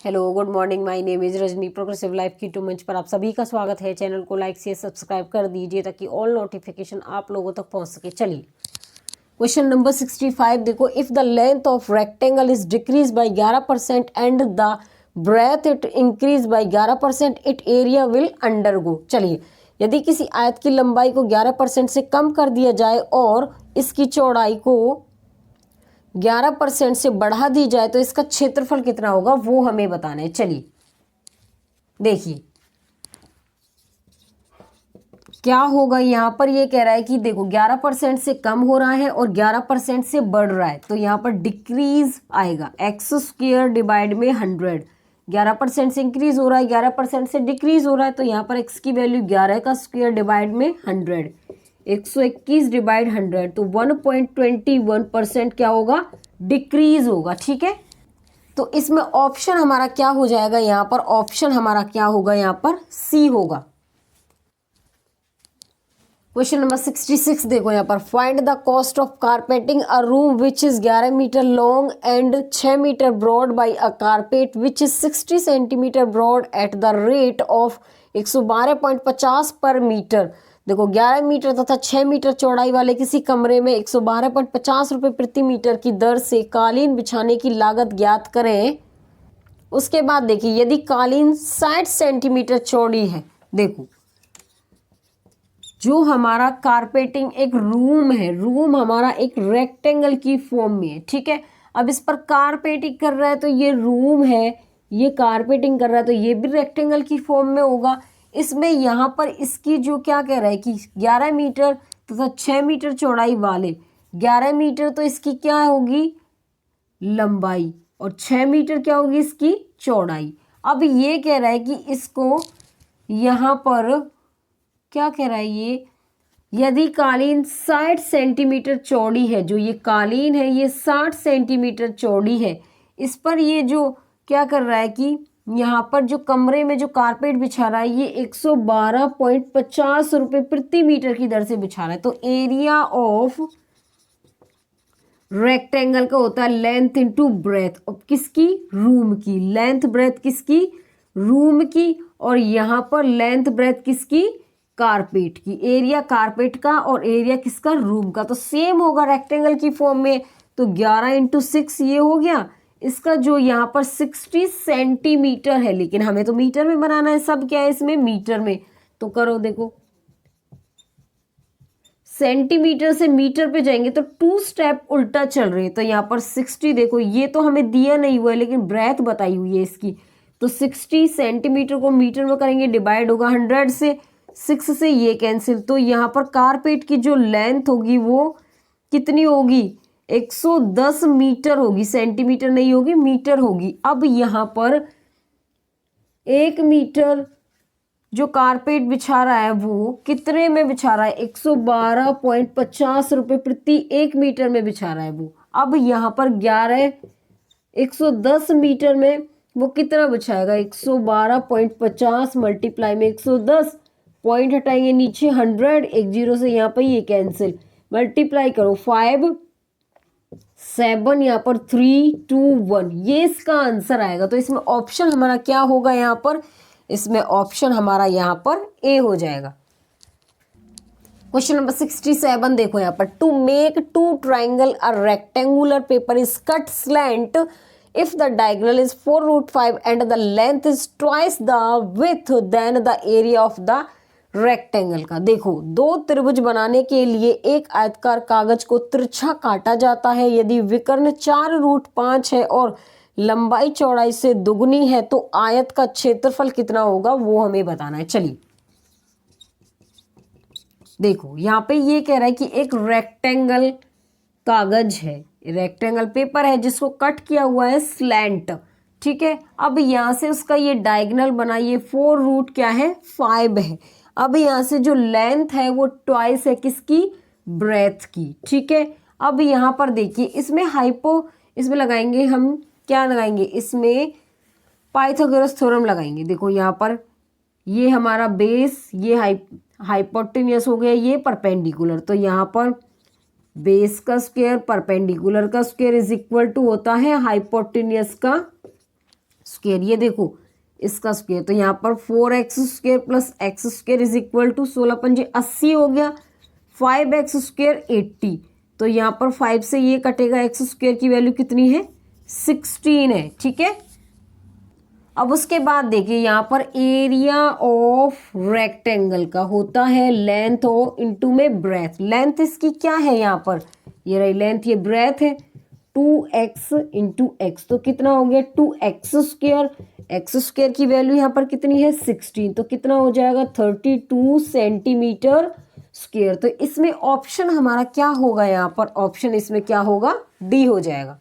Hello good morning, my name is Rajni. Progressive life की to मंच पर आप सभी का स्वागत है। चैनल को लाइक शेयर सब्सक्राइब कर दीजिए ताकि ऑल नोटिफिकेशन आप लोगों तक पहुंच सके। चलिए क्वेश्चन नंबर 65 देखो। If the length of rectangle is decrease by 11% and the breadth it increase by 11%, it area will undergo. चलिए, यदि किसी आयत की लंबाई को 11% से कम कर दिया जाए और इसकी चौड़ाई को 11% से बढ़ा दी जाए तो इसका क्षेत्रफल कितना होगा वो हमें बताना है। चलिए देखिए क्या होगा। यहां पर ये कह रहा है कि देखो 11% से कम हो रहा है और 11% से बढ़ रहा है, तो यहां पर डिक्रीज आएगा। एक्स स्क्वायर डिवाइड में 100, 11% से इंक्रीज हो रहा है, 11% से डिक्रीज हो रहा है, तो यहाँ पर एक्स की वैल्यू 11 का स्क्वायर डिवाइड में 100, 121 डिवाइड 100, तो 1.21% क्या होगा, डिक्रीज होगा। ठीक है, तो इसमें ऑप्शन हमारा क्या हो जाएगा, यहाँ पर ऑप्शन हमारा क्या होगा, यहाँ पर सी होगा। क्वेश्चन नंबर 66 देखो यहाँ पर। Find the cost of carpeting a room which is 11 metre long and 6 metre broad by a carpet which is 60 centimetre broad at the rate of 112.50 per metre. देखो 11 मीटर तथा 6 मीटर चौड़ाई वाले किसी कमरे में 112.50 रुपये प्रति मीटर की दर से कालीन बिछाने की लागत ज्ञात करें। उसके बाद देखिए, यदि कालीन 60 सेंटीमीटर चौड़ी है, देखो जो हमारा कारपेटिंग एक रूम है, रूम हमारा एक रेक्टेंगल की फॉर्म में है। ठीक है, अब इस पर कारपेटिंग कर रहा है तो ये रूम है, ये कारपेटिंग कर रहा है तो ये भी रेक्टेंगल की फॉर्म में होगा। इसमें यहाँ पर इसकी जो क्या कह रहा है कि 11 मीटर तथा 6 मीटर चौड़ाई वाले, 11 मीटर तो इसकी क्या होगी, लंबाई, और 6 मीटर क्या होगी इसकी चौड़ाई। अब ये कह रहा है कि इसको यहाँ पर क्या कह रहा है ये, यदि कालीन 60 सेंटीमीटर चौड़ी है, जो ये कालीन है ये 60 सेंटीमीटर चौड़ी है, इस पर ये जो क्या कर रहा है कि यहाँ पर जो कमरे में जो कारपेट बिछा रहा है ये 112.50 रुपये प्रति मीटर की दर से बिछा रहा है। तो एरिया ऑफ रेक्टेंगल का होता है लेंथ इंटू ब्रेथ। अब किसकी, रूम की। लेंथ ब्रेथ किसकी, रूम की, और यहाँ पर लेंथ ब्रेथ किसकी, कारपेट की। एरिया कारपेट का और एरिया किसका, रूम का। तो सेम होगा रेक्टेंगल की फॉर्म में, तो 11 इंटू 6 ये हो गया। इसका जो यहाँ पर 60 सेंटीमीटर है, लेकिन हमें तो मीटर में बनाना है, सब क्या है इसमें मीटर में। तो करो देखो, सेंटीमीटर से मीटर पे जाएंगे तो 2 स्टेप उल्टा चल रहे हैं। तो यहाँ पर 60 देखो, ये तो हमें दिया नहीं हुआ है लेकिन ब्रेथ बताई हुई है इसकी। तो 60 सेंटीमीटर को मीटर में करेंगे, डिवाइड होगा 100 से, 6 से ये कैंसिल। तो यहाँ पर कारपेट की जो लेंथ होगी वो कितनी होगी, 110 मीटर होगी, सेंटीमीटर नहीं होगी, मीटर होगी। अब यहाँ पर 1 मीटर जो कारपेट बिछा रहा है वो कितने में बिछा रहा है, 112.50 रुपये प्रति 1 मीटर में बिछा रहा है वो। अब यहाँ पर 110 मीटर में वो कितना बिछाएगा, 112.50 मल्टीप्लाई में 110, पॉइंट हटाएंगे नीचे 100, एक जीरो से यहाँ पर ये कैंसिल, मल्टीप्लाई करो 5 7, यहाँ पर 3 2 1, ये इसका आंसर आएगा। तो इसमें ऑप्शन हमारा क्या होगा, यहाँ पर इसमें ऑप्शन हमारा यहाँ पर ए हो जाएगा। क्वेश्चन नंबर 67 देखो यहाँ पर। To make 2 triangle a rectangular paper is cut slant if the diagonal is 4√5 and the length is twice the width then the area of the rectangle का। देखो, 2 त्रिभुज बनाने के लिए एक आयताकार कागज को तिरछा काटा जाता है। यदि विकर्ण 4√5 है और लंबाई चौड़ाई से दुगनी है तो आयत का क्षेत्रफल कितना होगा वो हमें बताना है। चलिए देखो, यहाँ पे ये कह रहा है कि एक रेक्टेंगल कागज है, रेक्टेंगल पेपर है जिसको कट किया हुआ है स्लैंट। ठीक है, अब यहाँ से उसका ये डायगोनल बना, ये 4 क्या है, 5 है। अब यहाँ से जो लेंथ है वो ट्वाइस है किसकी, ब्रेथ की। ठीक है, अब यहाँ पर देखिए इसमें इसमें लगाएंगे हम, क्या लगाएंगे इसमें, पाइथागोरस थ्योरम लगाएंगे। देखो यहाँ पर ये हमारा बेस, ये हाइपोटेन्यूस हो गया, ये परपेंडिकुलर। तो यहाँ पर बेस का स्क्वायर परपेंडिकुलर का स्क्वायर इज इक्वल टू होता है हाइपोटेन्यूस का स्क्वायर, ये देखो इसका स्क्वायर, तो यहाँ पर 4x² plus x² is equal to 16×5 = 80 हो गया, 5x² 80, तो यहाँ पर 5 से ये कटेगा, x² की वैल्यू कितनी है 16 है, ठीक है। अब उसके बाद देखिए यहाँ पर एरिया ऑफ रेक्टेंगल का होता है लेंथ और इनटू में ब्रेथ। लेंथ इसकी क्या है यहाँ पर, ये रही लेंथ, ये ब्रेथ है 2x इंटू एक्स, तो कितना हो गया 2x², x² की वैल्यू यहाँ पर कितनी है 16, तो कितना हो जाएगा 32 सेंटीमीटर स्क्वायर। तो इसमें ऑप्शन हमारा क्या होगा, यहाँ पर ऑप्शन इसमें क्या होगा डी हो जाएगा।